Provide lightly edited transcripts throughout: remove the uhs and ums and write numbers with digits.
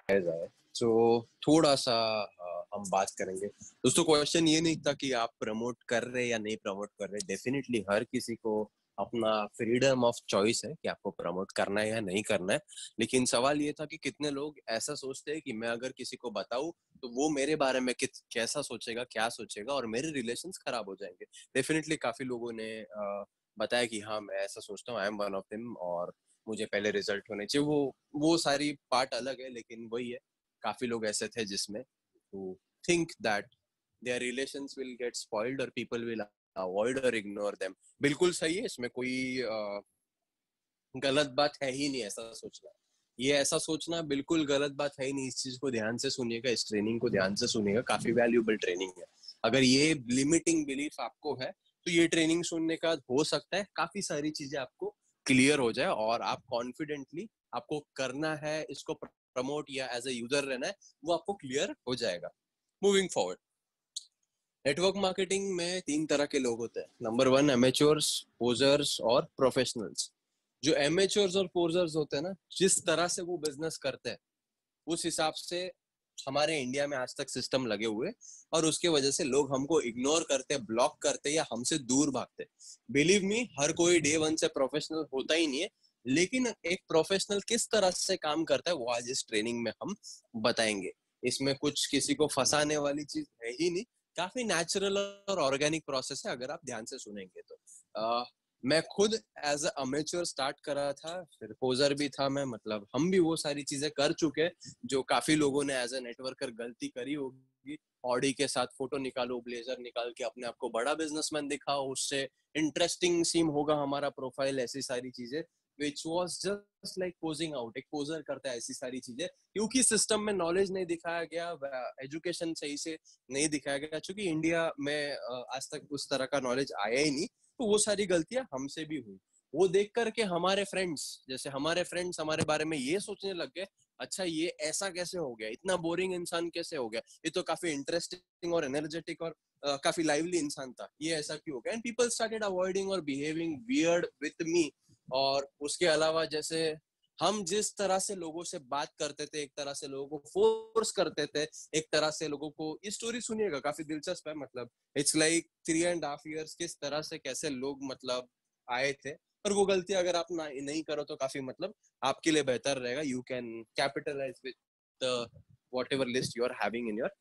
जायज है। तो थोड़ा सा हम बात करेंगे दोस्तों। क्वेश्चन ये नहीं था कि आप प्रमोट कर रहे या नहीं प्रमोट कर रहे। डेफिनेटली हर किसी को अपना फ्रीडम ऑफ चॉइस है कि आपको प्रमोट करना है या नहीं करना है। लेकिन सवाल ये था कि कितने लोग ऐसा सोचते हैं कि मैं अगर किसी को बताऊं तो वो मेरे बारे में कैसा सोचेगा, क्या सोचेगा, और मेरे रिलेशंस खराब हो जाएंगे। डेफिनेटली काफी लोगों ने बताया कि हाँ मैं ऐसा सोचता हूँ, I am one of them, और मुझे पहले रिजल्ट होने चाहिए। वो सारी पार्ट अलग है, लेकिन वही है, काफी लोग ऐसे थे जिसमें who think that their relations will get spoiled or people will avoid or ignore them। बिल्कुल सही है, इसमें कोई गलत बात है ही नहीं ऐसा सोचना। ये ऐसा सोचना बिल्कुल गलत बात है ही नहीं। इस चीज को ध्यान से सुनिएगा, इस ट्रेनिंग को ध्यान से सुनिएगा, काफी वैल्यूएबल ट्रेनिंग है। अगर ये लिमिटिंग बिलीफ आपको है तो ये ट्रेनिंग सुनने का हो सकता है काफी सारी चीजें आपको क्लियर हो जाए और आप कॉन्फिडेंटली, आपको करना है इसको प्रमोट या एज ए यूजर रहना है, वो आपको क्लियर हो जाएगा। मूविंग फॉरवर्ड, नेटवर्क मार्केटिंग में 3 तरह के लोग होते हैं। नंबर 1 एमेच्योर्स, पोजर्स और प्रोफेशनल्स। जो एमेच्योर्स और पोजर्स होते हैं ना, जिस तरह से वो बिजनेस करते हैं उस हिसाब से हमारे इंडिया में आज तक सिस्टम लगे हुए, और उसके वजह से लोग हमको इग्नोर करते, ब्लॉक करते या हमसे दूर भागते। बिलीव मी, हर कोई डे 1 से प्रोफेशनल होता ही नहीं है, लेकिन एक प्रोफेशनल किस तरह से काम करता है वो आज इस ट्रेनिंग में हम बताएंगे। इसमें कुछ किसी को फंसाने वाली चीज है ही नहीं, काफी नेचुरल और ऑर्गेनिक प्रोसेस है अगर आप ध्यान से सुनेंगे तो। मैं खुद एज अमेच्योर स्टार्ट करा था, फिर पोजर भी था मैं, मतलब हम भी वो सारी चीजें कर चुके जो काफी लोगों ने एज ए नेटवर्कर गलती करी होगी। ऑडी के साथ फोटो निकालो, ब्लेजर निकाल के अपने आप को बड़ा बिजनेसमैन दिखाओ, उससे इंटरेस्टिंग सीम होगा हमारा प्रोफाइल, ऐसी सारी चीजें which was just like posing out। एक पोजर करता है ऐसी सारी चीजें, क्योंकि सिस्टम में नॉलेज नहीं दिखाया गया, एजुकेशन सही से नहीं दिखाया गया, क्योंकि इंडिया में आज तक उस तरह का नॉलेज आया ही नहीं। तो वो सारी गलतियां हमसे भी हुई। वो देख करके हमारे फ्रेंड्स, जैसे हमारे फ्रेंड्स हमारे बारे में ये सोचने लग गए, अच्छा ये ऐसा कैसे हो गया, इतना बोरिंग इंसान कैसे हो गया, ये तो काफी इंटरेस्टिंग और एनर्जेटिक और काफी लाइवली इंसान था, ये ऐसा क्यों हो गया। एंड पीपल स्टार्टेड अवॉइडिंग और बिहेविंग वियर्ड विथ मी। और उसके अलावा जैसे हम जिस तरह से लोगों से बात करते थे, एक तरह से लोगों को फोर्स करते थे, एक तरह से लोगों को, ये स्टोरी सुनिएगा काफी दिलचस्प है। मतलब इट्स लाइक 3.5 years किस तरह से कैसे लोग मतलब आए थे। और वो गलती अगर आप नहीं करो तो काफी मतलब आपके लिए बेहतर रहेगा। You can capitalise with whatever list you are having in your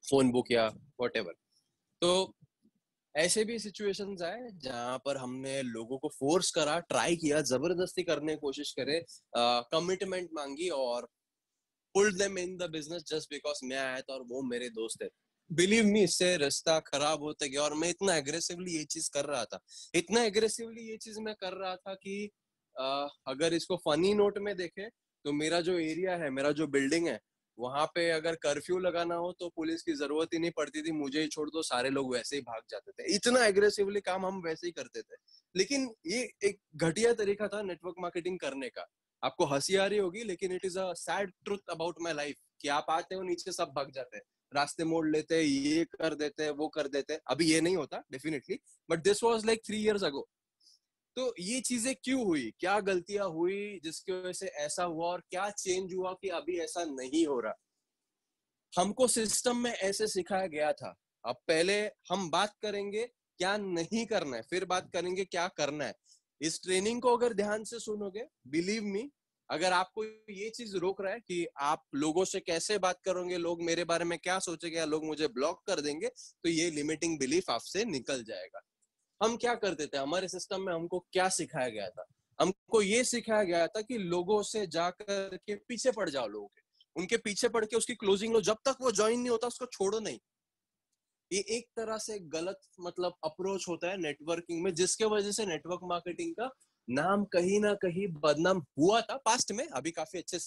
phone book या वॉट एवर। तो ऐसे भी सिचुएशंस आए जहां पर हमने लोगों को फोर्स करा, ट्राई किया, जबरदस्ती करने की कोशिश करे, कमिटमेंट मांगी और pulled them in the business just because मैं आया था और वो मेरे दोस्त है। बिलीव मी, इससे रिश्ता खराब होते गया। और मैं इतना एग्रेसिवली ये चीज कर रहा था, इतना एग्रेसिवली ये चीज मैं कर रहा था कि अगर इसको फनी नोट में देखे तो मेरा जो एरिया है, मेरा जो बिल्डिंग है, वहां पे अगर कर्फ्यू लगाना हो तो पुलिस की जरूरत ही नहीं पड़ती थी, मुझे ही छोड़ दो सारे लोग वैसे ही भाग जाते थे। इतना एग्रेसिवली काम हम वैसे ही करते थे। लेकिन ये एक घटिया तरीका था नेटवर्क मार्केटिंग करने का। आपको हंसी आ रही होगी, लेकिन it is a sad truth about my life कि आप आते हो, नीचे सब भाग जाते हैं, रास्ते मोड़ लेते हैं, ये कर देते हैं, वो कर देते हैं। अभी ये नहीं होता definitely, but this was like 3 years अगो। तो ये चीजें क्यों हुई, क्या गलतियां हुई जिसकी वजह से ऐसा हुआ, और क्या चेंज हुआ कि अभी ऐसा नहीं हो रहा। हमको सिस्टम में ऐसे सिखाया गया था। अब पहले हम बात करेंगे क्या नहीं करना है, फिर बात करेंगे क्या करना है। इस ट्रेनिंग को अगर ध्यान से सुनोगे, बिलीव मी, अगर आपको ये चीज रोक रहा है कि आप लोगों से कैसे बात करोगे, लोग मेरे बारे में क्या सोचेंगे या लोग मुझे ब्लॉक कर देंगे, तो ये लिमिटिंग बिलीफ आपसे निकल जाएगा। हम क्या करते थे, हमारे सिस्टम में हमको क्या सिखाया गया था? हमको ये सिखाया गया था कि लोगों से जाकर के पीछे पड़ जाओ, लोगों के उनके पीछे पड़ के उसकी क्लोजिंग लो, जब तक वो ज्वाइन नहीं होता उसको छोड़ो नहीं। ये एक तरह से गलत मतलब अप्रोच होता है नेटवर्किंग में, जिसके वजह से नेटवर्क मार्केटिंग का नाम कहीं ना कहीं बदनाम हुआ था पास्ट में। अभी काफी अच्छे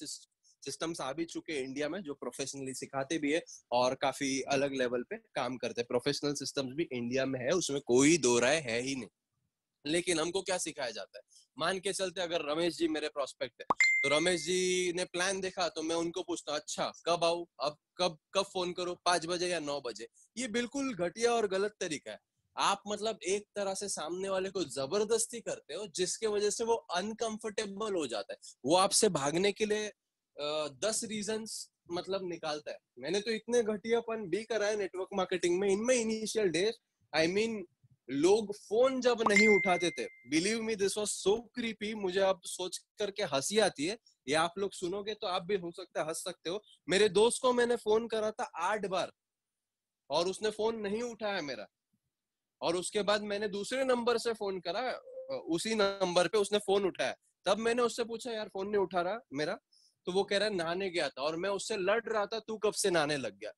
सिस्टम्स आ भी चुके हैं इंडिया में जो प्रोफेशनली सिखाते भी है और काफी अलग लेवल पे काम करते हैं। प्रोफेशनल सिस्टम्स भी इंडिया में है, उसमें कोई दो राय है ही नहीं। लेकिन हमको क्या सिखाया जाता है, मान के चलते अगर रमेश जी मेरे प्रोस्पेक्ट है, तो रमेश जी ने प्लान देखा तो मैं उनको पूछता अच्छा कब आऊं, अब कब कब फोन करूं, 5 बजे या 9 बजे। ये बिल्कुल घटिया और गलत तरीका है। आप मतलब एक तरह से सामने वाले को जबरदस्ती करते हो, जिसके वजह से वो अनकंफर्टेबल हो जाता है। वो आपसे भागने के लिए 10 रीजंस मतलब निकालता है। मैंने तो इतने घटियापन भी करा है नेटवर्क मार्केटिंग में in my initial days. I mean लोग फोन जब नहीं उठाते थे, believe me this was so creepy, मुझे अब सोच करके हंसी आती है। ये आप लोग सुनोगे तो आप भी हो सकता है हंस सकते हो। मेरे दोस्त को मैंने फोन करा था 8 बार और उसने फोन नहीं उठाया मेरा। और उसके बाद मैंने दूसरे नंबर से फोन करा, उसी नंबर पे उसने फोन उठाया। तब मैंने उससे पूछा यार फोन नहीं उठा रहा मेरा, तो वो कह रहा है नहाने गया था। और मैं उससे लड़ रहा था तू कब से नहाने लग गया।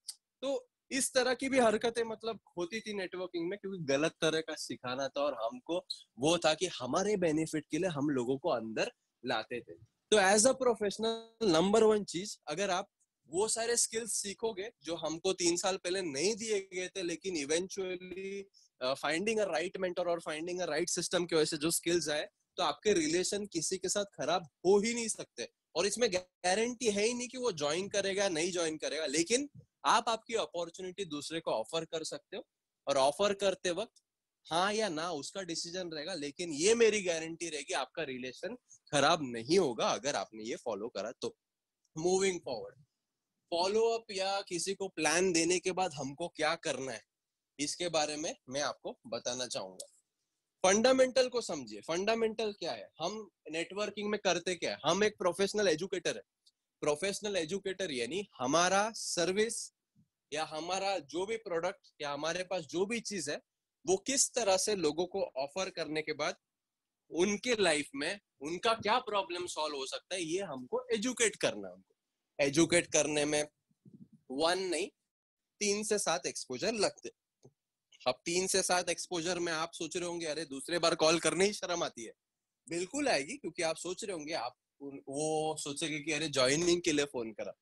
तो इस तरह की भी हरकतें मतलब होती थी नेटवर्किंग में, क्योंकि गलत तरह का सिखाना था और हमको वो था कि हमारे बेनिफिट के लिए हम लोगों को अंदर लाते थे। तो as a professional number one चीज, अगर आप वो सारे स्किल्स सीखोगे जो हमको 3 साल पहले नहीं दिए गए थे, लेकिन eventually finding a right mentor और फाइंडिंग अ राइट सिस्टम की वजह से जो स्किल्स आए, तो आपके रिलेशन किसी के साथ खराब हो ही नहीं सकते। और इसमें गारंटी है ही नहीं कि वो ज्वाइन करेगा नहीं ज्वाइन करेगा, लेकिन आप आपकी अपॉर्चुनिटी दूसरे को ऑफर कर सकते हो। और ऑफर करते वक्त हाँ या ना उसका डिसीजन रहेगा, लेकिन ये मेरी गारंटी रहेगी आपका रिलेशन खराब नहीं होगा अगर आपने ये फॉलो करा तो। मूविंग फॉरवर्ड, फॉलो अप या किसी को प्लान देने के बाद हमको क्या करना है, इसके बारे में मैं आपको बताना चाहूंगा। फंडामेंटल को समझिए। फंडामेंटल क्या है, हम नेटवर्किंग में करते क्या है, हम एक प्रोफेशनल एजुकेटर है। प्रोफेशनल एजुकेटर यानी हमारा सर्विस या हमारा जो भी प्रोडक्ट या हमारे पास जो भी चीज है, वो किस तरह से लोगों को ऑफर करने के बाद उनके लाइफ में उनका क्या प्रॉब्लम सॉल्व हो सकता है, ये हमको एजुकेट करना है। हमको एजुकेट करने में 1 नहीं 3 से 7 एक्सपोजर लगते। अब 3 से 7 एक्सपोजर में आप सोच रहे होंगे अरे दूसरे बार कॉल करने ही शर्म आती है। बिल्कुल आएगी, क्योंकि आप सोच रहे होंगे, आप वो सोचेंगे कि अरे ज्वाइनिंग के लिए फोन करा।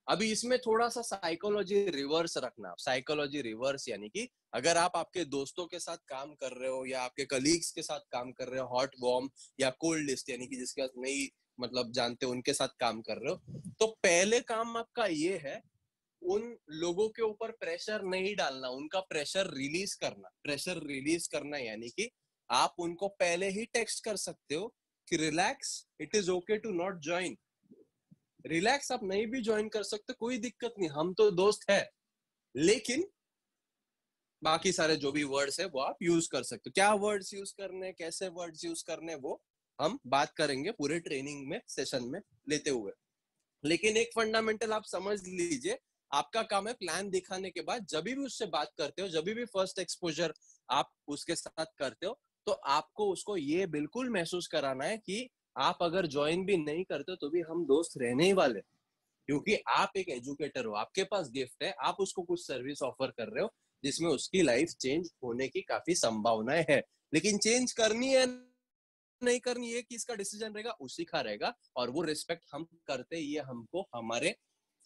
अभी इसमें थोड़ा सा साइकोलॉजी रिवर्स रखना। साइकोलॉजी रिवर्स यानी कि अगर आप आपके दोस्तों के साथ काम कर रहे हो या आपके कलीग्स के साथ काम कर रहे हो, हॉट वार्म या कोल्ड लिस्ट यानी कि जिसके साथ नहीं मतलब जानते उनके साथ काम कर रहे हो, तो पहले काम आपका ये है उन लोगों के ऊपर प्रेशर नहीं डालना, उनका प्रेशर रिलीज करना। प्रेशर रिलीज करना यानी कि आप उनको पहले ही टेक्स्ट कर सकते हो कि relax, it is okay to not join. Relax, आप नहीं भी ज्वाइन कर सकते, कोई दिक्कत नहीं, हम तो दोस्त है। लेकिन बाकी सारे जो भी वर्ड्स है वो आप यूज कर सकते हो। क्या वर्ड्स यूज करने, कैसे वर्ड्स यूज करने, वो हम बात करेंगे पूरे ट्रेनिंग में सेशन में लेते हुए। लेकिन एक फंडामेंटल आप समझ लीजिए, आपका काम है प्लान दिखाने के बाद जब भी उससे बात करते हो, जब भी फर्स्ट एक्सपोजर आप उसके साथ करते हो, तो आपको उसको ये बिल्कुल महसूस कराना है कि आप अगर ज्वाइन भी नहीं करते हो तो भी हम दोस्त रहने ही वाले। क्योंकि आप एक एजुकेटर हो, आपके पास गिफ्ट है, आप उसको कुछ सर्विस ऑफर कर रहे हो जिसमें उसकी लाइफ चेंज होने की काफी संभावनाएं है। लेकिन चेंज करनी है नहीं करनी है किसका डिसीजन रहेगा, उसी का रहेगा। और वो रिस्पेक्ट हम करते, ये हमको हमारे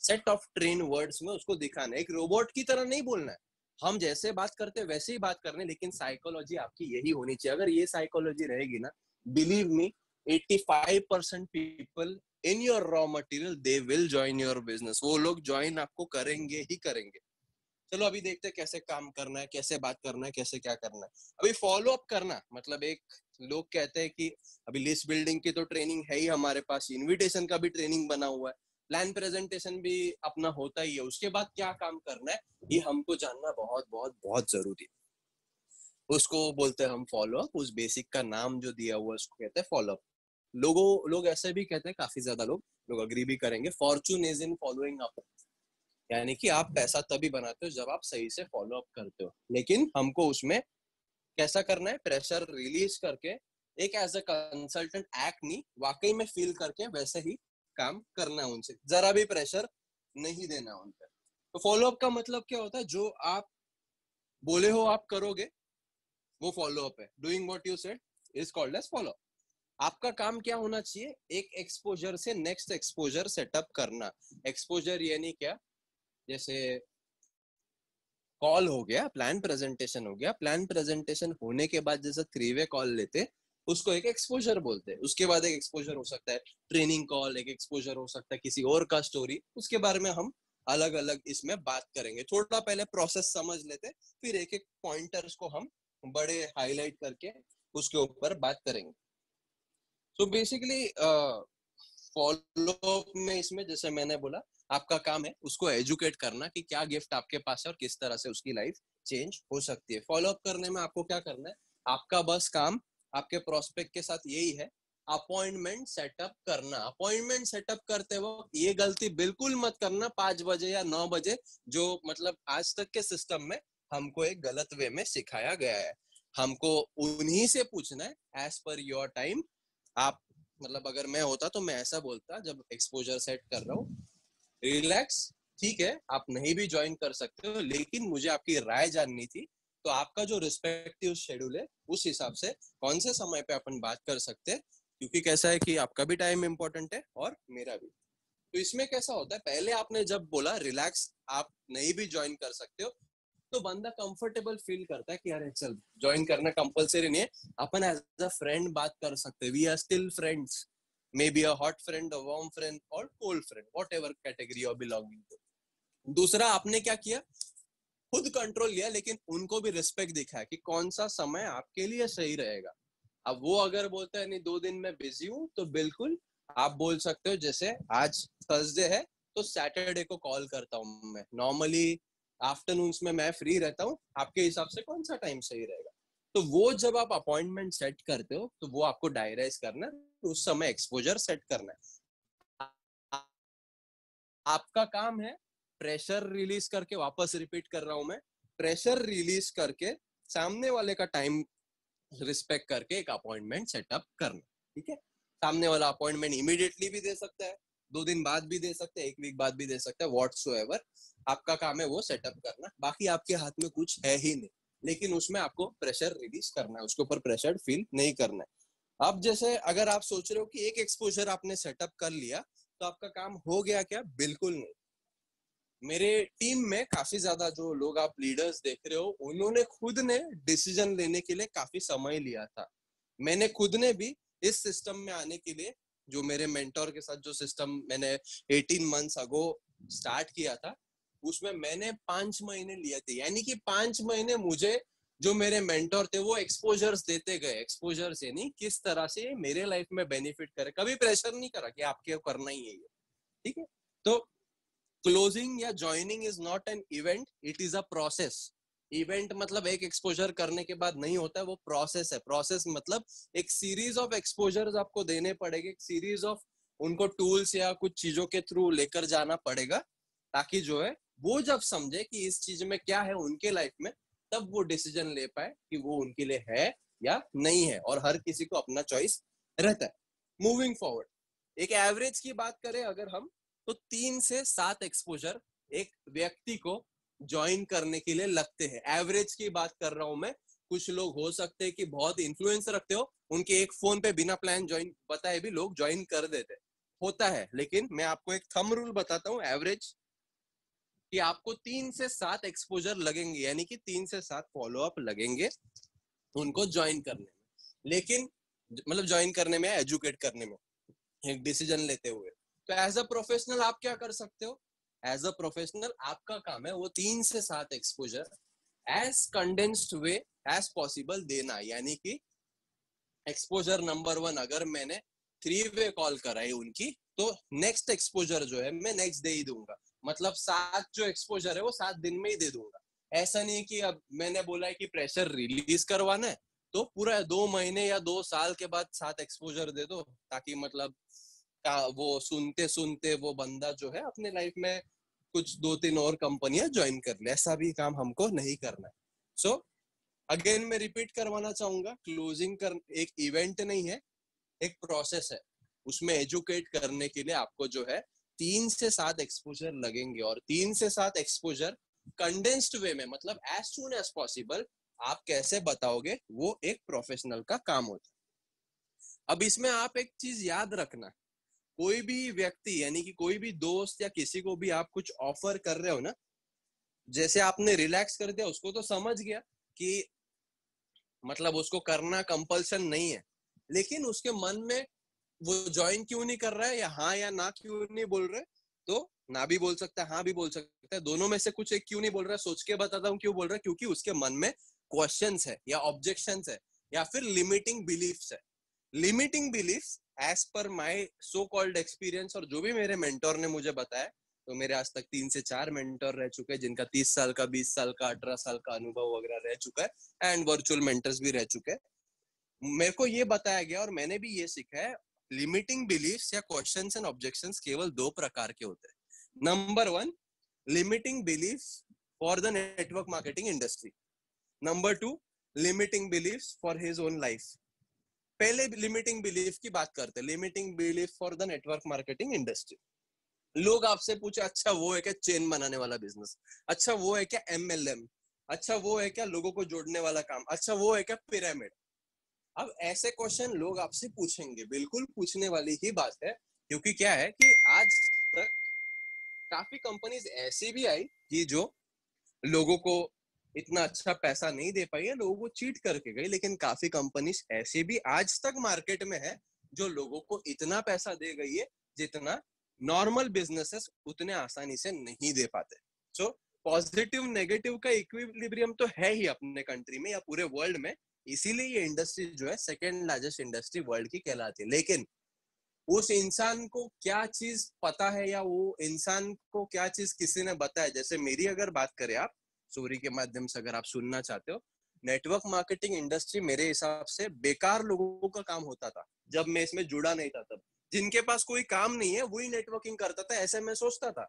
सेट ऑफ ट्रेन वर्ड्स में उसको दिखाना है। एक रोबोट की तरह नहीं बोलना है, हम जैसे बात करते हैं वैसे ही बात करने, लेकिन साइकोलॉजी आपकी यही होनी चाहिए। अगर ये साइकोलॉजी रहेगी ना, believe me 85% people in your raw material they will join your business. वो लोग ज्वाइन आपको करेंगे ही करेंगे। चलो अभी देखते हैं कैसे काम करना है, कैसे बात करना है, कैसे क्या करना है। अभी फॉलो अप करना मतलब, एक लोग कहते हैं कि अभी लिस्ट बिल्डिंग की तो ट्रेनिंग है ही हमारे पास, इनविटेशन का भी ट्रेनिंग बना हुआ है, प्लान प्रेजेंटेशन भी अपना होता ही है, उसके बाद क्या काम करना है ये हमको जानना बहुत बहुत बहुत जरूरी है। उसको बोलते हैं हम फॉलो अप। उस बेसिक का नाम जो दिया हुआ है उसको कहते हैं फॉलो अप। लोग ऐसे भी कहते हैं, काफी ज्यादा लोग अग्री भी करेंगे, Fortune is in following up. यानी कि आप पैसा तभी बनाते हो जब आप सही से फॉलो अप करते हो। लेकिन हमको उसमें कैसा करना है, प्रेशर रिलीज करके, एक एज अ कंसल्टेंट एक्ट नहीं, वाकई में फील करके वैसे ही काम करना है उनसे, जरा भी प्रेशर नहीं देना उन पर। तो फॉलो अप का मतलब क्या होता है, जो आप बोले हो आप करोगे वो फॉलो अप है। Doing what you said is called as follow up. आपका काम क्या होना चाहिए, एक एक्सपोजर से नेक्स्ट एक्सपोजर सेटअप करना। एक्सपोजर यानी क्या, जैसे कॉल हो गया, प्लान प्रेजेंटेशन हो गया, प्लान प्रेजेंटेशन होने के बाद जैसे 3 वे कॉल लेते उसको एक एक्सपोजर बोलते हैं। उसके बाद एक एक्सपोजर हो सकता है ट्रेनिंग कॉल, एक एक्सपोजर हो सकता है किसी और का स्टोरी, उसके बारे में हम अलग अलग इसमें बात करेंगे। थोड़ा पहले प्रोसेस समझ लेते, फिर एक एक पॉइंटर्स को हम बड़े हाईलाइट करके उसके ऊपर बात करेंगे। तो बेसिकली फॉलो अप में इसमें जैसे मैंने बोला आपका काम है उसको एजुकेट करना कि क्या गिफ्ट आपके पास है और किस तरह से उसकी लाइफ चेंज हो सकती है। फॉलो अप करने में आपको क्या करना है, आपका बस काम आपके प्रोस्पेक्ट के साथ यही है, अपॉइंटमेंट सेटअप करना। अपॉइंटमेंट सेटअप करते वक्त ये गलती बिल्कुल मत करना 5 बजे या 9 बजे, जो मतलब आज तक के सिस्टम में हमको एक गलत वे में सिखाया गया है। हमको उन्हीं से पूछना है एज पर योर टाइम। आप मतलब अगर मैं होता तो मैं ऐसा बोलता, जब एक्सपोजर सेट कर रहा हूँ, रिलैक्स, ठीक है आप नहीं भी ज्वाइन कर सकते हो, लेकिन मुझे आपकी राय जाननी थी, तो आपका जो रिस्पेक्टिव शेड्यूल है उस हिसाब से कौन से समय पे अपन बात कर सकते हैं, क्योंकि कैसा है कि आपका भी टाइम इंपॉर्टेंट है और मेरा भी। तो इसमें कैसा होता है, पहले आपने जब बोला रिलैक्स आप नहीं भी ज्वाइन कर सकते हो, तो बंदा कंफर्टेबल फील करता है कि अरे चल ज्वाइन करना कंपलसरी नहीं है, अपन एज अ फ्रेंड बात कर सकते हैं, we are still friends, may be a hot friend, a warm friend और cold friend, whatever category of belonging to. दूसरा आपने क्या किया, खुद कंट्रोल लिया, लेकिन उनको भी रिस्पेक्ट दिखाया कि कौन सा समय आपके लिए सही रहेगा। अब वो अगर बोलते हैं नहीं 2 दिन में बिजी हूँ, तो बिल्कुल आप बोल सकते हो जैसे आज थर्सडे है तो सैटरडे को कॉल करता हूँ मैं, नॉर्मली आफ्टरनून्स में मैं फ्री रहता हूँ, आपके हिसाब से कौन सा टाइम सही रहेगा। तो वो जब आप अपॉइंटमेंट सेट करते हो तो वो आपको डायराइज करना है, तो उस समय एक्सपोजर सेट करना है। आपका काम है प्रेशर रिलीज करके, वापस रिपीट कर रहा हूं मैं, प्रेशर रिलीज करके सामने वाले का टाइम रिस्पेक्ट करके एक अपॉइंटमेंट सेटअप करना। ठीक है, सामने वाला अपॉइंटमेंट इमीडिएटली भी दे सकता है, 2 दिन बाद भी दे सकता है, 1 वीक बाद भी दे सकता है, व्हाटसोएवर। आपका काम है वो सेटअप करना, बाकी आपके हाथ में कुछ है ही नहीं, लेकिन उसमें आपको प्रेशर रिलीज करना है, उसके ऊपर प्रेशर फील नहीं करना है। अब जैसे अगर आप सोच रहे हो कि एक एक्सपोजर आपने सेटअप कर लिया तो आपका काम हो गया क्या, बिल्कुल नहीं। मेरे टीम में काफी ज्यादा जो लोग आप लीडर्स देख रहे हो, उन्होंने खुद ने डिसीजन लेने के लिए काफी समय लिया था। मैंने खुद ने भी इस सिस्टम में आने के लिए, जो मेरे मेंटोर के साथ जो सिस्टम मैंने 18 मंथ्स अगो स्टार्ट किया था, उसमें मैंने 5 महीने लिए थे। यानी कि 5 महीने मुझे जो मेरे मेंटोर थे वो एक्सपोजर्स देते गए, एक्सपोजर से नहीं किस तरह से मेरे लाइफ में बेनिफिट करे, कभी प्रेशर नहीं करा कि आपके करना ही है ये। ठीक है, तो क्लोजिंग या joining is not an event, it is a process. Event मतलब एक एक्सपोजर करने के बाद नहीं होता है, वो प्रोसेस है। प्रोसेस मतलब एक सीरीज ऑफ एक्सपोजर्स आपको देने पड़ेंगे, एक सीरीज ऑफ उनको टूल्स या कुछ चीजों के थ्रू लेकर जाना पड़ेगा, ताकि जो है वो जब समझे कि इस चीज में क्या है उनके लाइफ में, तब वो डिसीजन ले पाए कि वो उनके लिए है या नहीं है। और हर किसी को अपना चॉइस रहता है। मूविंग फॉरवर्ड, एक एवरेज की बात करें अगर हम, तो 3 से 7 एक्सपोजर एक व्यक्ति को ज्वाइन करने के लिए लगते हैं। एवरेज की बात कर रहा हूं मैं। कुछ लोग हो सकते हैं कि बहुत इन्फ्लुएंस रखते हो, उनके एक फोन पे बिना प्लान ज्वाइन बताए भी लोग ज्वाइन कर देते, होता है। लेकिन मैं आपको एक थंब रूल बताता हूँ एवरेज, कि आपको 3 से 7 एक्सपोजर लगेंगे, यानी कि 3 से 7 फॉलो अप लगेंगे उनको ज्वाइन करने में। लेकिन मतलब ज्वाइन करने में, एजुकेट करने में, एक डिसीजन लेते हुए। तो एज अ प्रोफेशनल आप क्या कर सकते हो, एज अ प्रोफेशनल आपका काम है वो 3 से 7 exposure as condensed way as possible देना। यानी कि एक्सपोजर नंबर 1 अगर मैंने 3 वे कॉल कराई उनकी, तो नेक्स्ट एक्सपोजर जो है मैं नेक्स्ट डे ही दूंगा। मतलब 7 जो एक्सपोजर है वो 7 दिन में ही दे दूंगा। ऐसा नहीं कि अब मैंने बोला है कि प्रेशर रिलीज करवाना है तो पूरा 2 महीने या 2 साल के बाद 7 एक्सपोजर दे दो, ताकि मतलब वो सुनते सुनते वो बंदा जो है अपने लाइफ में कुछ 2-3 और कंपनियां ज्वाइन कर ले। ऐसा भी काम हमको नहीं करना है। सो अगेन मैं रिपीट करवाना चाहूंगा, क्लोजिंग कर एक इवेंट नहीं है, एक प्रोसेस है। उसमें एजुकेट करने के लिए आपको जो है 3 से 7 एक्सपोजर लगेंगे, और 3 से 7 एक्सपोजर कंडेंस्ड वे में, मतलब एज सुन एज पॉसिबल आप कैसे बताओगे, वो एक प्रोफेशनल का काम होता है। अब इसमें आप एक चीज याद रखना, कोई भी व्यक्ति यानी कि कोई भी दोस्त या किसी को भी आप कुछ ऑफर कर रहे हो ना, जैसे आपने रिलैक्स कर दिया, उसको तो समझ गया कि मतलब उसको करना कंपल्सन नहीं है, लेकिन उसके मन में वो ज्वाइन क्यों नहीं कर रहा है, या हाँ या ना क्यों नहीं बोल रहे, तो ना भी बोल सकता है, हाँ भी बोल सकता है, दोनों में से कुछ एक क्यों नहीं बोल रहा है, सोच के बताता हूँ क्यों बोल रहा है। क्योंकि उसके मन में क्वेश्चंस है या ऑब्जेक्शंस है या फिर लिमिटिंग बिलीफ्स है। Limiting beliefs as per my so called experience और जो भी मेरे मेंटोर ने मुझे बताया, तो मेरे आज तक 3 से 4 मेंटर रह चुके हैं, जिनका 30 साल का, 20 साल का, 18 साल का अनुभव वगैरह रह चुका है, एंड वर्चुअल मेंटर्स भी रह चुके हैं। मेरे को ये बताया गया और मैंने भी ये सीखा है, लिमिटिंग बिलीफ्स या क्वेश्चंस एंड ऑब्जेक्शंस केवल 2 प्रकार के होते हैं। Number 1, limiting beliefs for the network marketing industry. Number 2, limiting beliefs for his own life. पहले लिमिटिंग बिलीफ की बात करते हैं, limiting belief for the network marketing industry. लोग आपसे पूछे, अच्छा वो है क्या चेन बनाने वाला बिजनेस, अच्छा वो है क्या एमएलएम, अच्छा वो है क्या लोगों को जोड़ने वाला काम, अच्छा वो है क्या पिरामिड। अब ऐसे क्वेश्चन लोग आपसे पूछेंगे, बिल्कुल पूछने वाली ही बात है, क्योंकि क्या है कि आज तक काफी कंपनीज ऐसी भी आई कि जो लोगों को इतना अच्छा पैसा नहीं दे पाई है, लोगों को चीट करके गई, लेकिन काफी कंपनीज ऐसी भी आज तक मार्केट में है जो लोगों को इतना पैसा दे गई है जितना नॉर्मल बिजनेसेस उतने आसानी से नहीं दे पाते। सो पॉजिटिव नेगेटिव का इक्विलिब्रियम तो है ही अपने कंट्री में या पूरे वर्ल्ड में, इसीलिए ये इंडस्ट्री जो है सेकेंड लार्जेस्ट इंडस्ट्री वर्ल्ड की कहलाती है। लेकिन उस इंसान को क्या चीज पता है या वो इंसान को क्या चीज किसी ने बताया, जैसे मेरी अगर बात करें आप, स्टोरी के माध्यम से अगर आप सुनना चाहते हो, नेटवर्क मार्केटिंग इंडस्ट्री मेरे हिसाब से बेकार लोगों का काम होता था जब मैं इसमें जुड़ा नहीं था। तब जिनके पास कोई काम नहीं है वही नेटवर्किंग करता था, ऐसे मैं सोचता था।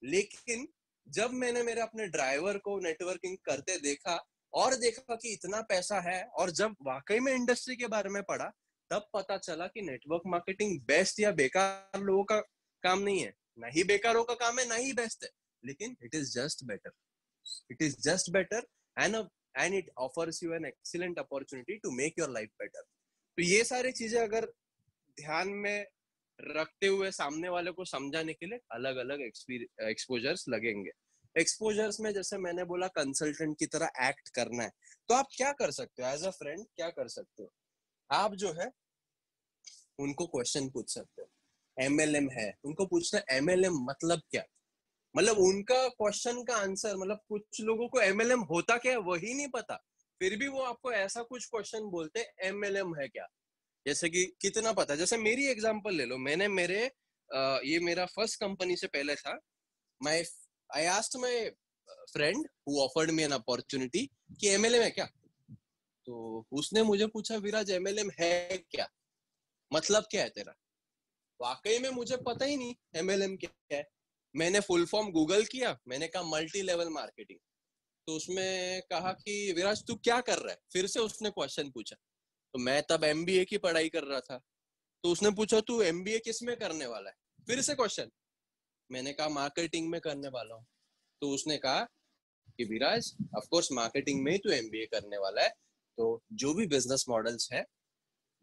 लेकिन जब मैंने मेरे अपने ड्राइवर को नेटवर्किंग करते देखा और देखा कि इतना पैसा है, और जब वाकई में इंडस्ट्री के बारे में पढ़ा, तब पता चला कि नेटवर्क मार्केटिंग बेस्ट या बेकार लोगों का काम नहीं है, ना ही बेकारों का काम है, ना ही बेस्ट है, लेकिन it is just better. It is just better and it offers you an excellent opportunity to make your life better. तो ये सारी चीजें अगर ध्यान में रखते हुए सामने वाले को समझाने के लिए अलग अलग एक्सपोजर्स लगेंगे। एक्सपोजर्स में जैसे मैंने बोला कंसल्टेंट की तरह एक्ट करना है, तो आप क्या कर सकते हो एज अ फ्रेंड, क्या कर सकते हो, आप जो है उनको क्वेश्चन पूछ सकते हो। एमएलएम है, उनको पूछना एमएलएम मतलब क्या, मतलब उनका क्वेश्चन का आंसर, मतलब कुछ लोगों को एमएलएम होता क्या है वही नहीं पता, फिर भी वो आपको ऐसा कुछ क्वेश्चन बोलते हैं एमएलएम है क्या। जैसे कि कितना पता, जैसे मेरी एग्जांपल ले लो, मैंने ये मेरा फर्स्ट कंपनी से पहले था, my I asked my friend who offered me an opportunity कि एमएलएम है क्या। तो उसने मुझे पूछा, विराज एमएलएम है क्या, मतलब क्या है तेरा। वाकई में मुझे पता ही नहीं एमएलएम क्या है। मैंने फुल फॉर्म गूगल किया, मैंने कहा मल्टी लेवल मार्केटिंग, तो उसमें कहा कि विराज तू क्या कर रहा है, फिर से उसने क्वेश्चन पूछा। तो मैं तब एमबीए की पढ़ाई कर रहा था, तो उसने पूछा तू एमबीए किस में करने वाला है, फिर से क्वेश्चन। मैंने कहा मार्केटिंग में करने वाला हूँ। तो उसने कहा कि विराज ऑफ कोर्स मार्केटिंग में ही तू एमबीए करने वाला है, तो जो भी बिजनेस मॉडल्स है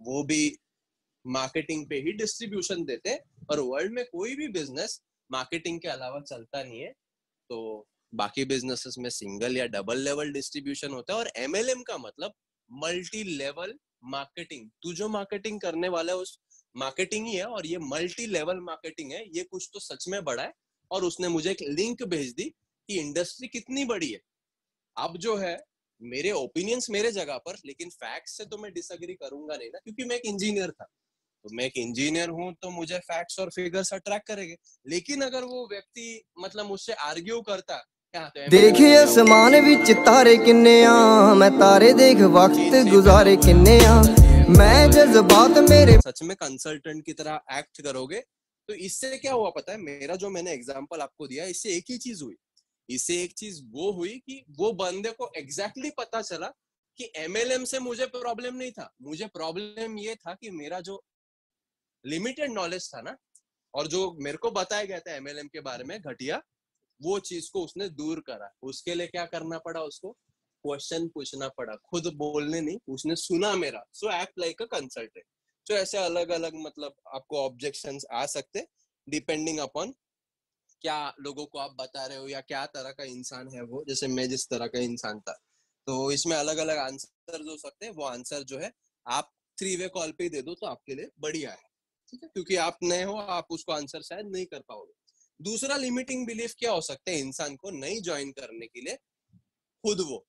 वो भी मार्केटिंग पे ही डिस्ट्रीब्यूशन देते हैं, और वर्ल्ड में कोई भी बिजनेस मार्केटिंग के अलावा चलता नहीं है। तो बाकी बिजनेसेस में सिंगल या डबल लेवल डिस्ट्रीब्यूशन होता है, और एमएलएम का मतलब मल्टी लेवल मार्केटिंग। तू जो मार्केटिंग करने वाला है उस मार्केटिंग ही है, और ये मल्टी लेवल मार्केटिंग है, ये कुछ तो सच में बड़ा है। और उसने मुझे एक लिंक भेज दी कि इंडस्ट्री कितनी बड़ी है। अब जो है मेरे ओपिनियंस मेरे जगह पर, लेकिन फैक्ट्स से तो मैं डिसएग्री करूंगा नहीं ना, क्योंकि मैं एक इंजीनियर था। तो मैं एक इंजीनियर हूं तो मुझे फैक्ट्स और फिगर्स अट्रैक्ट करेंगे। लेकिन अगर वो व्यक्ति मतलब मुझसे आर्ग्यू करता, क्या तो देखिए आसमान विच तारे किन्ने आ, मैं तारे देख वक्त गुजारे किन्ने आ, मैं जज्बात मेरे। सच में कंसल्टेंट की तरह एक्ट करोगे तो इससे क्या हुआ पता है, मेरा जो मैंने एग्जांपल आपको दिया, इससे एक ही चीज हुई। इससे एक चीज वो हुई कि वो बंदे को एग्जैक्टली पता चला कि एमएलएम से मुझे प्रॉब्लम नहीं था, मुझे प्रॉब्लम ये था कि मेरा जो लिमिटेड नॉलेज था ना, और जो मेरे को बताया गया था एमएलएम के बारे में घटिया, वो चीज को उसने दूर करा। उसके लिए क्या करना पड़ा, उसको क्वेश्चन पूछना पड़ा, खुद बोलने नहीं, उसने सुना मेरा। सो एक्ट लाइक अ कंसल्टेंट। तो ऐसे अलग अलग मतलब आपको ऑब्जेक्शंस आ सकते, डिपेंडिंग अपॉन क्या लोगों को आप बता रहे हो या क्या तरह का इंसान है वो। जैसे मैं जिस तरह का इंसान था, तो इसमें अलग अलग आंसर हो सकते हैं। वो आंसर जो है आप 3 वे कॉल पे ही दे दो तो आपके लिए बढ़िया है, ठीक है, क्योंकि आप नए हो, आप उसको आंसर शायद नहीं कर पाओगे। दूसरा लिमिटिंग बिलीफ क्या हो सकता है इंसान को नहीं ज्वाइन करने के लिए, खुद वो,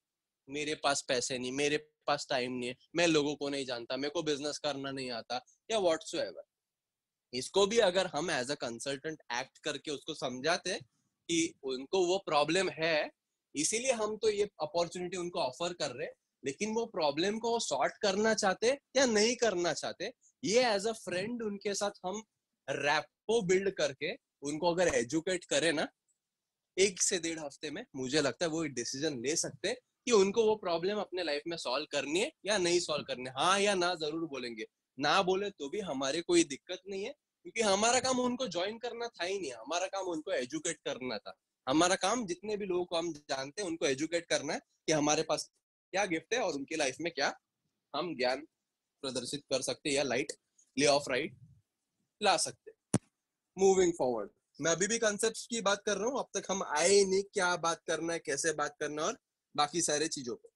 मेरे पास पैसे नहीं, मेरे पास टाइम नहीं है, मैं लोगों को नहीं जानता, मेरे को बिजनेस करना नहीं आता, या व्हाटसोएवर। इसको भी अगर हम एज अ कंसल्टेंट एक्ट करके उसको समझाते कि उनको वो प्रॉब्लम है, इसीलिए हम तो ये अपॉर्चुनिटी उनको ऑफर कर रहे हैं, लेकिन वो प्रॉब्लम को सॉर्ट करना चाहते या नहीं करना चाहते, ये एज अ फ्रेंड उनके साथ हम रैपो बिल्ड करके उनको अगर एजुकेट करें ना, 1 से 1.5 हफ्ते में मुझे लगता है वो डिसीजन ले सकते हैं कि उनको वो प्रॉब्लम अपने लाइफ में सॉल्व करनी है या नहीं सॉल्व करनी है। हाँ या ना जरूर बोलेंगे, ना बोले तो भी हमारे कोई दिक्कत नहीं है, क्योंकि हमारा काम उनको ज्वाइन करना था ही नहीं, हमारा काम उनको एजुकेट करना था। हमारा काम जितने भी लोगों को हम जानते हैं उनको एजुकेट करना है कि हमारे पास क्या गिफ्ट है और उनकी लाइफ में क्या हम ज्ञान प्रदर्शित कर सकते हैं या लाइट ले ऑफ राइट ला सकते। मूविंग फॉरवर्ड, मैं अभी भी कंसेप्ट की बात कर रहा हूँ, अब तक हम आए नहीं क्या बात करना है, कैसे बात करना है और बाकी सारे चीजों पे।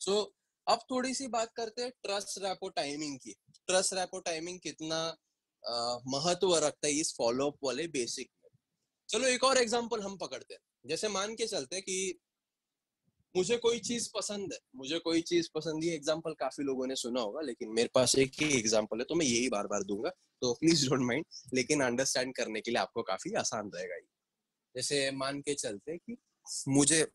सो अब थोड़ी सी बात करते हैं ट्रस्ट रैपो टाइमिंग की। ट्रस्ट रैपो टाइमिंग कितना महत्व रखता है इस फॉलो अप वाले बेसिक में। चलो एक और एग्जांपल हम पकड़ते हैं। जैसे मान के चलते कि मुझे कोई चीज पसंद है, मुझे कोई चीज पसंद है, एग्जांपल काफी लोगों ने सुना होगा लेकिन मेरे पास एक ही एग्जांपल है तो मैं यही बार बार दूंगा, तो प्लीज डोंट माइंड, लेकिन अंडरस्टैंड करने के लिए आपको काफी आसान रहेगा ये। जैसे मान के चलते कि मुझे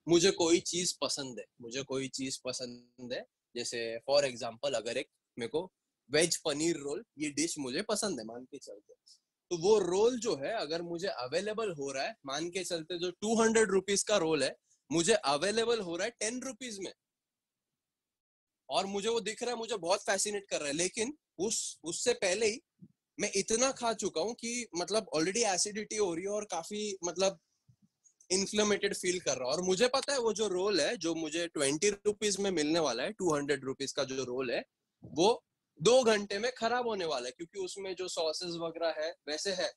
मुझे कोई चीज पसंद है, मुझे कोई चीज पसंद है, जैसे फॉर एग्जांपल अगर एक मेरे को वेज पनीर रोल ये डिश मुझे पसंद है मान के चलते, तो वो रोल जो है अगर मुझे अवेलेबल हो रहा है, मान के चलते जो 200 रुपीज का रोल है मुझे अवेलेबल हो रहा है 10 रुपीज में, और मुझे वो दिख रहा है, मुझे बहुत फैसिनेट कर रहा है, लेकिन उससे पहले ही मैं इतना खा चुका हूँ कि मतलब ऑलरेडी एसिडिटी हो रही है और काफी मतलब इन्फ्लेमेटेड फील कर रहा हूँ, और मुझे पता है वो जो रोल है जो मुझे 20 रुपीज में मिलने वाला है, 200 रुपीज का जो रोल है वो 2 घंटे में खराब होने वाला है, क्योंकि उसमें जो सॉसेस वगैरह है वैसे है।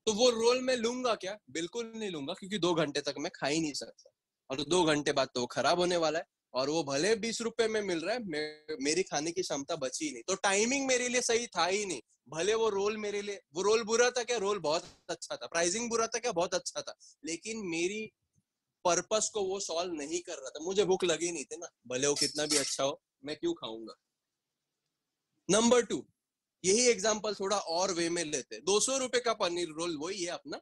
तो वो रोल मैं लूंगा क्या? बिल्कुल नहीं लूंगा, क्योंकि 2 घंटे तक मैं खा ही नहीं सकता, और 2 घंटे बाद तो वो खराब होने वाला है, और वो भले 20 रुपए में मिल रहा है, मेरी खाने की क्षमता बची ही नहीं, तो टाइमिंग मेरे लिए सही था ही नहीं। भले वो रोल मेरे लिए, वो रोल बुरा था क्या? रोल बहुत अच्छा था। प्राइसिंग बुरा था क्या? बहुत अच्छा था। लेकिन मेरी पर्पस को वो सॉल्व नहीं कर रहा था, मुझे भूख लगी नहीं थी ना, भले वो कितना भी अच्छा हो मैं क्यों खाऊंगा। नंबर 2, यही एग्जाम्पल थोड़ा और वे में लेते हैं। 200 रुपए का पनीर रोल वही है अपना,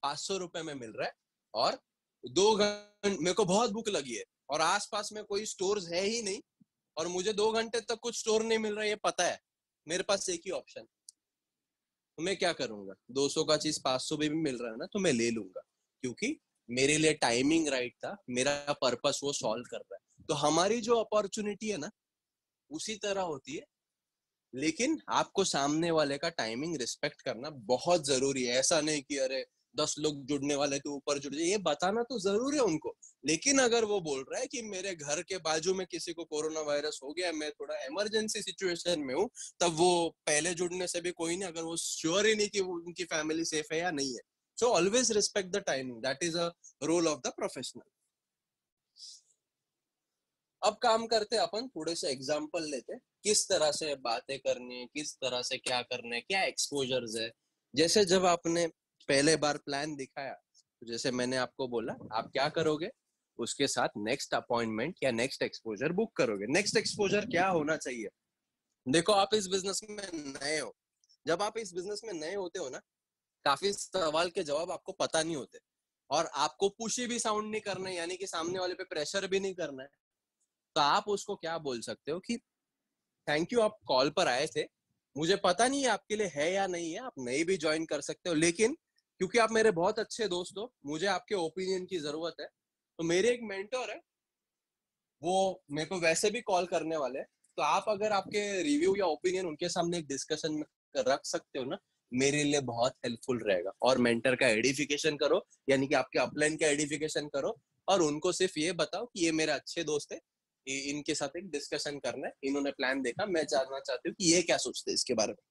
500 रुपए में मिल रहा है, और 2 घंटे मेरे को बहुत भूख लगी है और आसपास में कोई स्टोर्स है ही नहीं, और मुझे 2 घंटे तक कुछ स्टोर नहीं मिल रहा है, ये पता है, मेरे पास एक ही ऑप्शन, तो मैं क्या करूंगा? 200 का चीज 500 में भी मिल रहा है ना, तो मैं ले लूंगा, क्योंकि मेरे लिए टाइमिंग राइट था, मेरा पर्पस वो सॉल्व कर रहा है। तो हमारी जो अपॉर्चुनिटी है ना उसी तरह होती है, लेकिन आपको सामने वाले का टाइमिंग रिस्पेक्ट करना बहुत जरूरी है। ऐसा नहीं कि अरे 10 लोग जुड़ने वाले तो ऊपर जुड़ जाए, ये बताना तो जरूर है उनको, लेकिन अगर वो बोल रहा है कि मेरे घर के बाजू में किसी को कोरोना वायरस हो गया, मैं थोड़ा इमरजेंसी सिचुएशन में हूँ, तब वो पहले जुड़ने से भी कोई नहीं, अगर वो श्योर ही नहीं कि वो उनकी फैमिली सेफ है या नहीं है। So always respect the timing, that is a role of the professional. अब काम करते अपन थोड़े से एग्जाम्पल लेते, किस तरह से बातें करनी है, किस तरह से क्या करना है, क्या एक्सपोजर्स है। जैसे जब आपने पहले बार प्लान दिखाया, तो जैसे मैंने आपको बोला आप क्या करोगे, उसके साथ नेक्स्ट अपॉइंटमेंट या नेक्स्ट एक्सपोजर बुक करोगे। नेक्स्ट एक्सपोजर क्या होना चाहिए? देखो आप इस बिजनेस में नए हो, जब आप इस बिजनेस में नए होते हो ना, काफी सवाल के जवाब आपको पता नहीं होते, और आपको पुशी भी साउंड नहीं करना है, यानी कि सामने वाले पे प्रेशर भी नहीं करना है। तो आप उसको क्या बोल सकते हो कि थैंक यू आप कॉल पर आए थे, मुझे पता नहीं है आपके लिए है या नहीं है, आप नहीं भी ज्वाइन कर सकते हो, लेकिन क्योंकि आप मेरे बहुत अच्छे दोस्त हो, मुझे आपके ओपिनियन की जरूरत है। तो मेरे एक मेंटर है, वो मेरे को वैसे भी कॉल करने वाले हैं, तो आप अगर आपके रिव्यू या ओपिनियन उनके सामने एक डिस्कशन में रख सकते हो ना, मेरे लिए बहुत हेल्पफुल रहेगा। और मेंटर का एडिफिकेशन करो, यानी कि आपके अपलाइन का एडिफिकेशन करो, और उनको सिर्फ ये बताओ कि ये मेरे अच्छे दोस्त है, इनके साथ एक डिस्कशन करना है, इन्होंने प्लान देखा, मैं जानना चाहती हूँ कि ये क्या सोचते हैं इसके बारे में।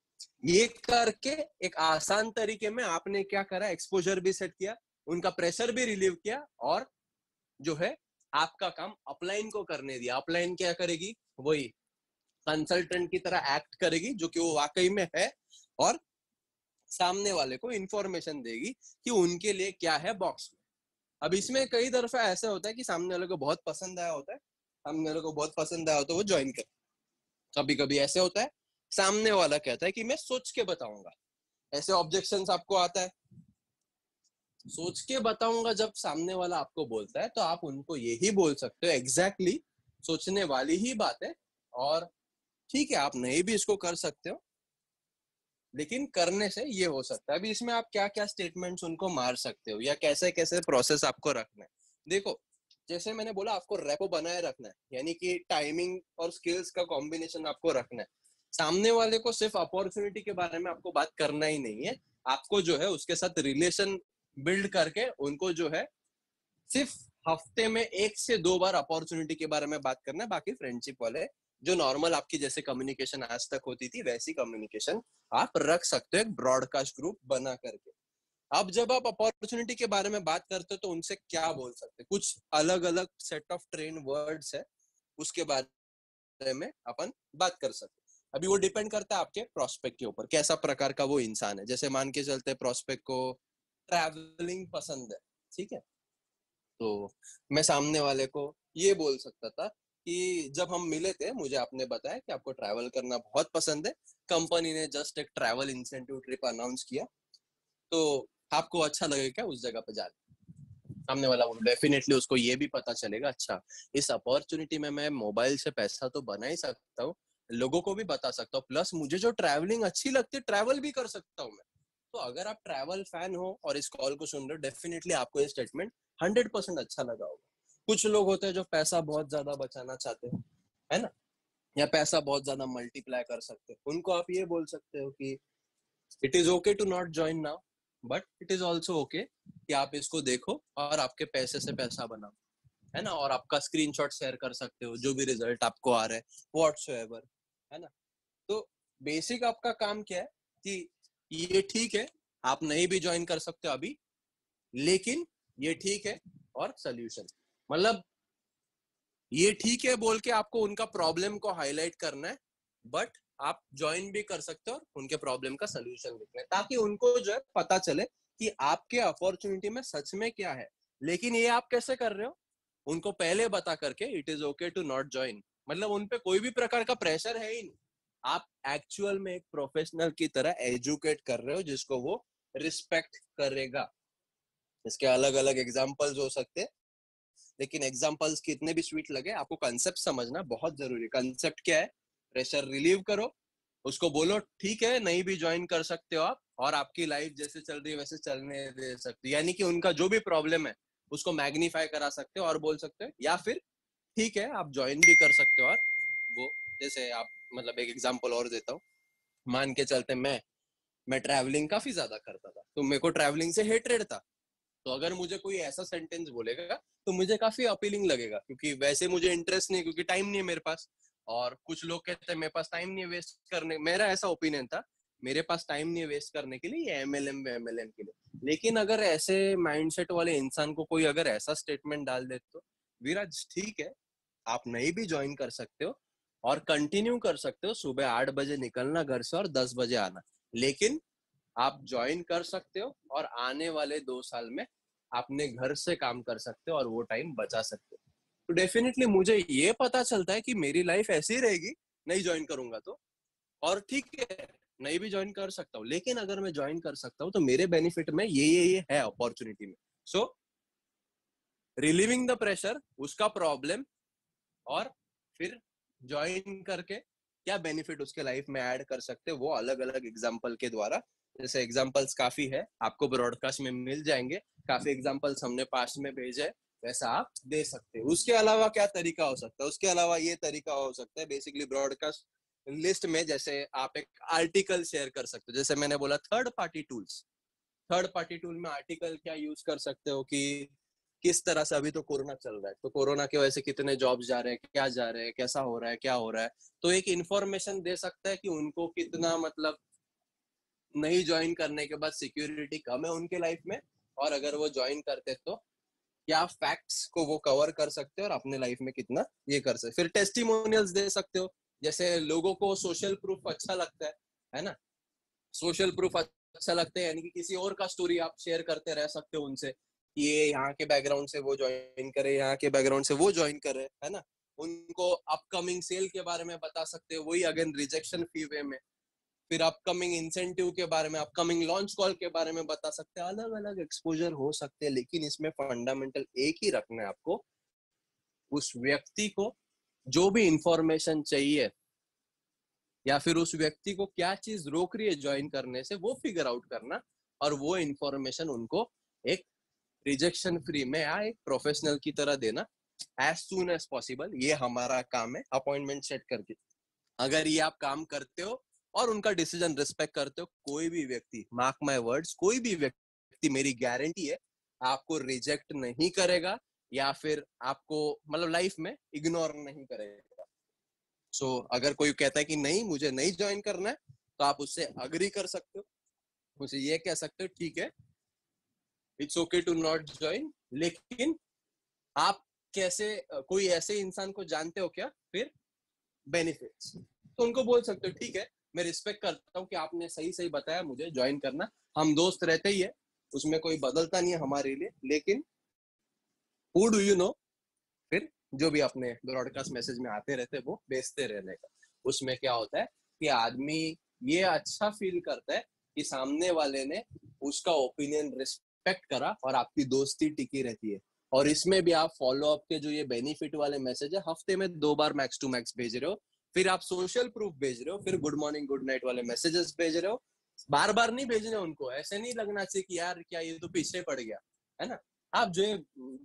ये करके एक आसान तरीके में आपने क्या करा, एक्सपोजर भी सेट किया, उनका प्रेशर भी रिलीव किया, और जो है आपका काम अपलाइन को करने दिया। अपलाइन क्या करेगी? वही कंसल्टेंट की तरह एक्ट करेगी, जो कि वो वाकई में है, और सामने वाले को इंफॉर्मेशन देगी कि उनके लिए क्या है बॉक्स में। अब इसमें कई दफा ऐसा होता है कि सामने वाले को बहुत पसंद आया होता है, सामने वाले को बहुत पसंद आया होता है वो ज्वाइन कर, कभी कभी ऐसे होता है सामने वाला कहता है कि मैं सोच के बताऊंगा। ऐसे ऑब्जेक्शंस आपको आता है, सोच के बताऊंगा जब सामने वाला आपको बोलता है तो आप उनको यही बोल सकते हो एग्जैक्टली सोचने वाली ही बात है, और ठीक है आप नहीं भी इसको कर सकते हो, लेकिन करने से ये हो सकता है। अभी इसमें आप क्या क्या स्टेटमेंट्स उनको मार सकते हो या कैसे कैसे प्रोसेस आपको रखना है। देखो जैसे मैंने बोला, आपको रेपो बनाए रखना है, यानी कि टाइमिंग और स्किल्स का कॉम्बिनेशन आपको रखना है। सामने वाले को सिर्फ अपॉर्चुनिटी के बारे में आपको बात करना ही नहीं है, आपको जो है उसके साथ रिलेशन बिल्ड करके उनको जो है सिर्फ हफ्ते में 1 से 2 बार अपॉर्चुनिटी के बारे में बात करना है। बाकी फ्रेंडशिप वाले जो नॉर्मल आपकी जैसे कम्युनिकेशन आज तक होती थी वैसी कम्युनिकेशन आप रख सकते हो एक ब्रॉडकास्ट ग्रुप बना करके। अब जब आप अपॉर्चुनिटी के बारे में बात करते हो तो उनसे क्या बोल सकते हैं, कुछ अलग अलग सेट ऑफ ट्रेन वर्ड्स है, उसके बारे में अपन बात कर सकते हैं। अभी वो डिपेंड करता है आपके प्रोस्पेक्ट के ऊपर, कैसा प्रकार का वो इंसान है। जैसे मान के चलते प्रोस्पेक्ट को ट्रैवलिंग पसंद है, ठीक है, तो मैं सामने वाले को ये बोल सकता था कि जब हम मिले थे मुझे आपने बताया कि आपको ट्रैवल करना बहुत पसंद है, कंपनी ने जस्ट एक ट्रैवल इंसेंटिव ट्रिप अनाउंस किया, तो आपको अच्छा लगेगा क्या उस जगह पे जाना। सामने वाला डेफिनेटली उसको ये भी पता चलेगा, अच्छा इस अपॉर्चुनिटी में मैं मोबाइल से पैसा तो बना ही सकता हूँ, लोगों को भी बता सकता हूँ, प्लस मुझे जो ट्रैवलिंग अच्छी लगती है ट्रैवल भी कर सकता हूँ मैं। तो अगर आप ट्रैवल फैन हो और इस कॉल को सुन रहे हो, डेफिनेटली आपको ये स्टेटमेंट 100% अच्छा लगा होगा। कुछ लोग होते हैं जो पैसा बहुत ज्यादा बचाना चाहते हैं, है ना, या पैसा बहुत ज्यादा मल्टीप्लाई कर सकते हैं, उनको आप ये बोल सकते हो कि it is okay to not join now, but it is also okay कि आप इसको देखो और आपके पैसे से पैसा बनाओ, है ना, और आपका स्क्रीनशॉट शेयर कर सकते हो जो भी रिजल्ट आपको आ रहा है व्हाट्सएवर, है ना। तो बेसिक आपका काम क्या है कि ये ठीक है आप नहीं भी ज्वाइन कर सकते हो अभी, लेकिन ये ठीक है और सोल्यूशन, मतलब ये ठीक है बोल के आपको उनका प्रॉब्लम को हाईलाइट करना है, बट आप ज्वाइन भी कर सकते हो और उनके प्रॉब्लम का सोल्यूशन लिखना है, ताकि उनको जो है पता चले कि आपके अपॉर्चुनिटी में सच में क्या है। लेकिन ये आप कैसे कर रहे हो, उनको पहले बता करके it is okay to not join, मतलब उनपे कोई भी प्रकार का प्रेशर है ही नहीं, आप एक्चुअल में एक प्रोफेशनल की तरह एजुकेट कर रहे हो जिसको वो रिस्पेक्ट करेगा। इसके अलग अलग एग्जाम्पल्स हो सकते हैं, लेकिन एग्जाम्पल्स कितने भी स्वीट लगे आपको कंसेप्ट समझना बहुत जरूरी है। कंसेप्ट क्या है, प्रेशर रिलीव करो, उसको बोलो ठीक है नहीं भी ज्वाइन कर सकते हो आप, और आपकी लाइफ जैसे चल रही है वैसे चलने दे सकते हो, यानी कि उनका जो भी प्रॉब्लम है उसको मैग्नीफाई करा सकते हो और बोल सकते हो, या फिर ठीक है आप ज्वाइन भी कर सकते हो। और वो जैसे आप मतलब एक एग्जाम्पल और देता हूँ, मान के चलते मैं ट्रैवलिंग काफी ज्यादा करता था, तो मेरे को ट्रैवलिंग से हेट्रेड था, तो अगर मुझे कोई ऐसा सेंटेंस बोलेगा तो मुझे काफी अपीलिंग लगेगा, क्योंकि वैसे मुझे इंटरेस्ट नहीं, क्योंकि टाइम नहीं है मेरे पास। और कुछ लोग कहते हैं मेरे पास टाइम नहीं है वेस्ट करने, मेरा ऐसा ओपिनियन था मेरे पास टाइम नहीं है वेस्ट करने के लिए एमएलएम के लिए। लेकिन अगर ऐसे माइंडसेट वाले इंसान को कोई अगर ऐसा स्टेटमेंट डाल दे तो विराज ठीक है आप नहीं भी ज्वाइन कर सकते हो और कंटिन्यू कर सकते हो, सुबह 8 बजे निकलना घर से और 10 बजे आना, लेकिन आप ज्वाइन कर सकते हो और आने वाले 2 साल में अपने घर से काम कर सकते हो और वो टाइम बचा सकते हो। तो डेफिनेटली मुझे ये पता चलता है कि मेरी लाइफ ऐसी रहेगी नहीं ज्वाइन करूंगा तो, और ठीक है नहीं भी ज्वाइन कर सकता हूँ, लेकिन अगर मैं ज्वाइन कर सकता हूँ तो मेरे बेनिफिट में ये है अपॉर्चुनिटी में। सो रिलीविंग द प्रेशर, उसका प्रॉब्लम, और फिर ज्वाइन करके क्या बेनिफिट उसके लाइफ में ऐड कर सकते हैं वो अलग अलग एग्जाम्पल के द्वारा, जैसे एग्जाम्पल्स काफी है आपको ब्रॉडकास्ट में मिल जाएंगे, काफी एग्जाम्पल्स हमने पास्ट में भेजे, वैसा आप दे सकते हैं। उसके अलावा क्या तरीका हो सकता है, उसके अलावा ये तरीका हो सकता है बेसिकली ब्रॉडकास्ट लिस्ट में, जैसे आप एक आर्टिकल शेयर कर सकते हो, जैसे मैंने बोला third party tools, third party tool में आर्टिकल क्या यूज कर सकते हो कि किस तरह से, अभी तो कोरोना चल रहा है तो कोरोना की वजह से कितने जॉब्स जा रहे हैं, क्या जा रहे हैं, कैसा हो रहा है, क्या हो रहा है, तो एक इंफॉर्मेशन दे सकता है कि उनको कितना मतलब नहीं ज्वाइन करने के बाद सिक्योरिटी कम है उनके लाइफ में, और अगर वो ज्वाइन करते तो क्या फैक्ट्स को वो कवर कर सकते हो और अपने लाइफ में कितना ये कर सकते। फिर टेस्टिमोनियल्स दे सकते हो, जैसे लोगों को सोशल प्रूफ अच्छा लगता है ना, सोशल प्रूफ अच्छा लगता है, यानी कि किसी और का स्टोरी आप शेयर करते रह सकते हो उनसे, ये यहाँ के बैकग्राउंड से वो ज्वाइन करे, यहाँ के बैकग्राउंड से वो ज्वाइन करे, है ना, उनको अपकमिंग सेल के बारे में बता सकते हो, वही अगेन रिजेक्शन फी वे में। फिर अपकमिंग इंसेंटिव के बारे में, अपकमिंग लॉन्च कॉल के बारे में बता सकते हैं। अलग अलग एक्सपोजर हो सकते हैं, लेकिन इसमें फंडामेंटल एक ही रखना है आपको, उस व्यक्ति को जो भी इंफॉर्मेशन चाहिए या फिर उस व्यक्ति को क्या चीज रोक रही है ज्वाइन करने से, वो फिगर आउट करना, और वो इंफॉर्मेशन उनको एक रिजेक्शन फ्री में या एक प्रोफेशनल की तरह देना एज सून एज पॉसिबल। ये हमारा काम है अपॉइंटमेंट सेट करके। अगर ये आप काम करते हो और उनका डिसीजन रिस्पेक्ट करते हो, कोई भी व्यक्ति, मार्क माय वर्ड्स, कोई भी व्यक्ति, मेरी गारंटी है, आपको रिजेक्ट नहीं करेगा या फिर आपको मतलब लाइफ में इग्नोर नहीं करेगा। सो अगर कोई कहता है कि नहीं मुझे नहीं ज्वाइन करना है, तो आप उससे अग्री कर सकते हो, मुझे ये कह सकते हो ठीक है, it's okay to not join, लेकिन आप कैसे कोई ऐसे इंसान को जानते हो क्या फिर बेनिफिट्स, तो उनको बोल सकते हो ठीक है, मैं रिस्पेक्ट करता हूँ कि आपने सही सही बताया मुझे ज्वाइन करना, हम दोस्त रहते ही है, उसमें कोई बदलता नहीं है हमारे लिए, लेकिन हु डू यू नो, फिर जो भी अपने ब्रॉडकास्ट मैसेज में आते रहते वो बेचते रहने का। उसमें क्या होता है कि आदमी ये अच्छा फील करता है कि सामने वाले ने उसका ओपिनियन रिस्पेक्ट करा और आपकी दोस्ती टिकी रहती है। और इसमें भी आप फॉलो अप के जो ये बेनिफिट वाले मैसेज है, हफ्ते में 2 बार मैक्स टू मैक्स भेज रहे हो, फिर आप सोशल प्रूफ भेज रहे हो, फिर गुड मॉर्निंग गुड नाइट वाले मैसेजेस भेज रहे हो, बार बार नहीं भेजने उनको, ऐसे नहीं लगना चाहिए कि यार क्या ये तो पीछे पड़ गया, है ना। आप जो है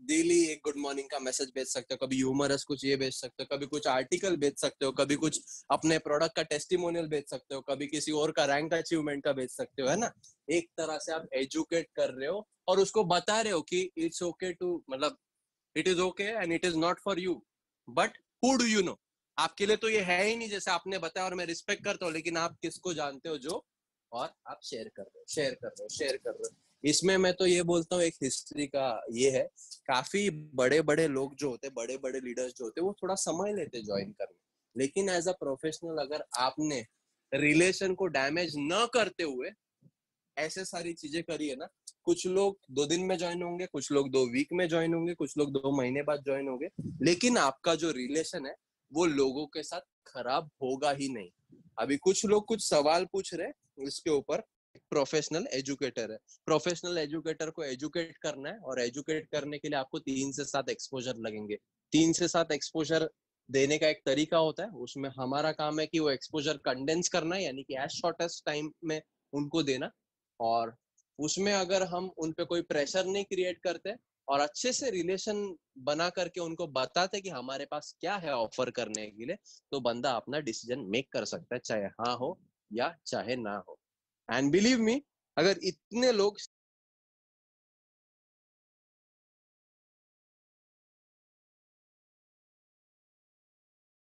डेली एक गुड मॉर्निंग का मैसेज भेज सकते हो, कभी ह्यूमरस कुछ ये भेज सकते हो, कभी कुछ आर्टिकल भेज सकते हो, कभी कुछ अपने प्रोडक्ट का टेस्टिमोनियल भेज सकते हो, कभी किसी और का रैंक अचीवमेंट का भेज सकते हो, है ना। एक तरह से आप एजुकेट कर रहे हो और उसको बता रहे हो कि इट्स ओके टू, मतलब it is okay and it is not for you, but who do you know. आपके लिए तो ये है ही नहीं, जैसे आपने बताया और मैं रिस्पेक्ट करता हूँ, लेकिन आप किसको जानते हो जो, और आप शेयर कर रहे हो, शेयर कर रहे हो, शेयर कर रहे हो। इसमें मैं तो ये बोलता हूँ एक हिस्ट्री का ये है, काफी बड़े बड़े लोग जो होते, बड़े बड़े लीडर्स जो होते, वो थोड़ा समय लेते ज्वाइन करने, लेकिन एज अ प्रोफेशनल अगर आपने रिलेशन को डैमेज न करते हुए ऐसे सारी चीजें करी है ना, कुछ लोग 2 दिन में ज्वाइन होंगे, कुछ लोग 2 वीक में ज्वाइन होंगे, कुछ लोग 2 महीने बाद ज्वाइन होंगे, लेकिन आपका जो रिलेशन है वो लोगों के साथ खराब होगा ही नहीं। अभी कुछ लोग कुछ सवाल पूछ रहे इसके ऊपर, प्रोफेशनल एजुकेटर है, प्रोफेशनल एजुकेटर को एजुकेट करना है, और एजुकेट करने के लिए आपको 3 से 7 एक्सपोजर लगेंगे। 3 से 7 एक्सपोजर देने का एक तरीका होता है, उसमें हमारा काम है कि वो एक्सपोजर कंडेंस करना है, यानी कि एज शॉर्टेस्ट टाइम में उनको देना, और उसमें अगर हम उन पे कोई प्रेशर नहीं क्रिएट करते और अच्छे से रिलेशन बना करके उनको बताते कि हमारे पास क्या है ऑफर करने के लिए, तो बंदा अपना डिसीजन मेक कर सकता है, चाहे हाँ हो या चाहे ना हो। एंड बिलीव मी, अगर इतने लोग